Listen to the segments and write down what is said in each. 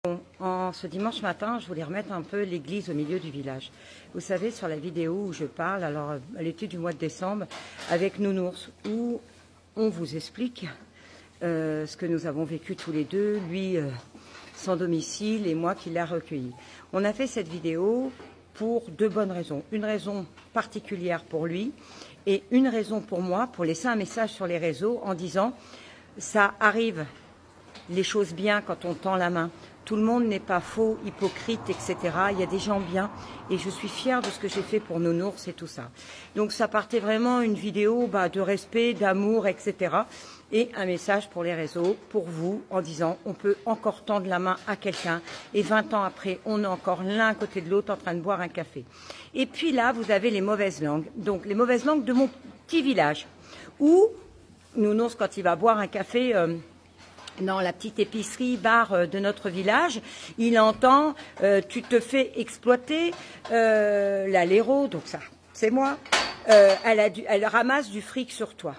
Bon, en ce dimanche matin, je voulais remettre un peu l'église au milieu du village. Vous savez, sur la vidéo où je parle, alors elle était du mois de décembre, avec Nounours, où on vous explique ce que nous avons vécu tous les deux, lui sans domicile et moi qui l'a recueilli. On a fait cette vidéo pour deux bonnes raisons. Une raison particulière pour lui et une raison pour moi, pour laisser un message sur les réseaux en disant « ça arrive, les choses bien quand on tend la main ». Tout le monde n'est pas faux, hypocrite, etc. Il y a des gens bien et je suis fière de ce que j'ai fait pour Nounours et tout ça. Donc ça partait vraiment une vidéo de respect, d'amour, etc. Et un message pour les réseaux, pour vous, en disant on peut encore tendre la main à quelqu'un et 20 ans après, on est encore l'un à côté de l'autre en train de boire un café. Et puis là, vous avez les mauvaises langues. Donc les mauvaises langues de mon petit village où Nounours, quand il va boire un café... dans la petite épicerie bar de notre village, il entend tu te fais exploiter, la Léro, donc ça, c'est moi, elle ramasse du fric sur toi.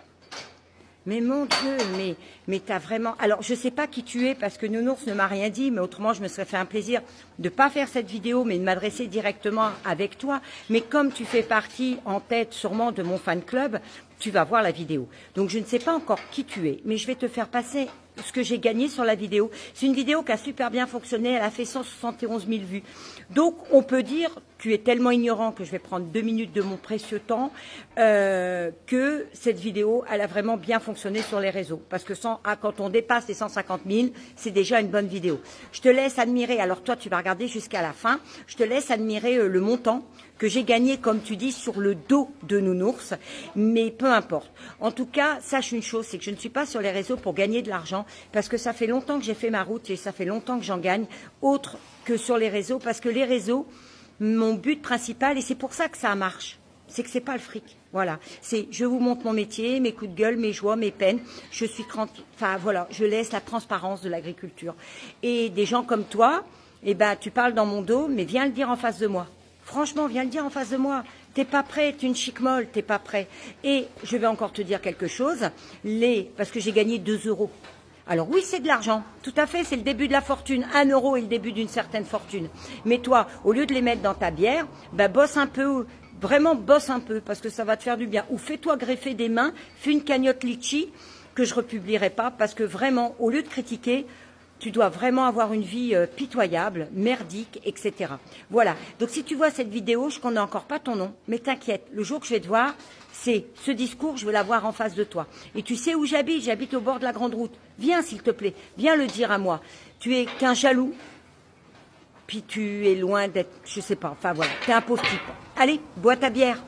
Mais mon Dieu, mais t'as vraiment... Alors, je sais pas qui tu es parce que Nounours ne m'a rien dit, mais autrement, je me serais fait un plaisir de pas faire cette vidéo, mais de m'adresser directement avec toi. Mais comme tu fais partie en tête sûrement de mon fan club, tu vas voir la vidéo. Donc, je ne sais pas encore qui tu es, mais je vais te faire passer ce que j'ai gagné sur la vidéo. C'est une vidéo qui a super bien fonctionné, elle a fait 171 000 vues. Donc, on peut dire, tu es tellement ignorant que je vais prendre 2 minutes de mon précieux temps, que cette vidéo, elle a vraiment bien fonctionné sur les réseaux. Parce que quand on dépasse les 150 000, c'est déjà une bonne vidéo. Je te laisse admirer, alors toi tu vas regarder jusqu'à la fin, je te laisse admirer le montant que j'ai gagné, comme tu dis, sur le dos de Nounours, mais peu importe. En tout cas, sache une chose, c'est que je ne suis pas sur les réseaux pour gagner de l'argent, parce que ça fait longtemps que j'ai fait ma route et ça fait longtemps que j'en gagne, autre que sur les réseaux, parce que les réseaux, mon but principal, et c'est pour ça que ça marche, c'est que c'est pas le fric. Voilà, c'est je vous montre mon métier, mes coups de gueule, mes joies, mes peines. Je suis je laisse la transparence de l'agriculture. Et des gens comme toi, tu parles dans mon dos, mais viens le dire en face de moi. Franchement, viens le dire en face de moi. T'es pas prêt, t'es une chic molle, t'es pas prêt. Et je vais encore te dire quelque chose, parce que j'ai gagné 2 €. Alors oui, c'est de l'argent, tout à fait, c'est le début de la fortune. 1 € est le début d'une certaine fortune. Mais toi, au lieu de les mettre dans ta bière, bosse un peu, vraiment bosse un peu, parce que ça va te faire du bien. Ou fais-toi greffer des mains, fais une cagnotte litchi, que je republierai pas, parce que vraiment, au lieu de critiquer, tu dois vraiment avoir une vie pitoyable, merdique, etc. Voilà. Donc si tu vois cette vidéo, je connais encore pas ton nom, mais t'inquiète, le jour que je vais te voir, c'est ce discours, je vais l'avoir en face de toi. Et tu sais où j'habite? J'habite au bord de la grande route. Viens s'il te plaît, viens le dire à moi. Tu es qu'un jaloux, puis tu es loin d'être, je sais pas, enfin voilà, t'es un pauvre type. Allez, bois ta bière.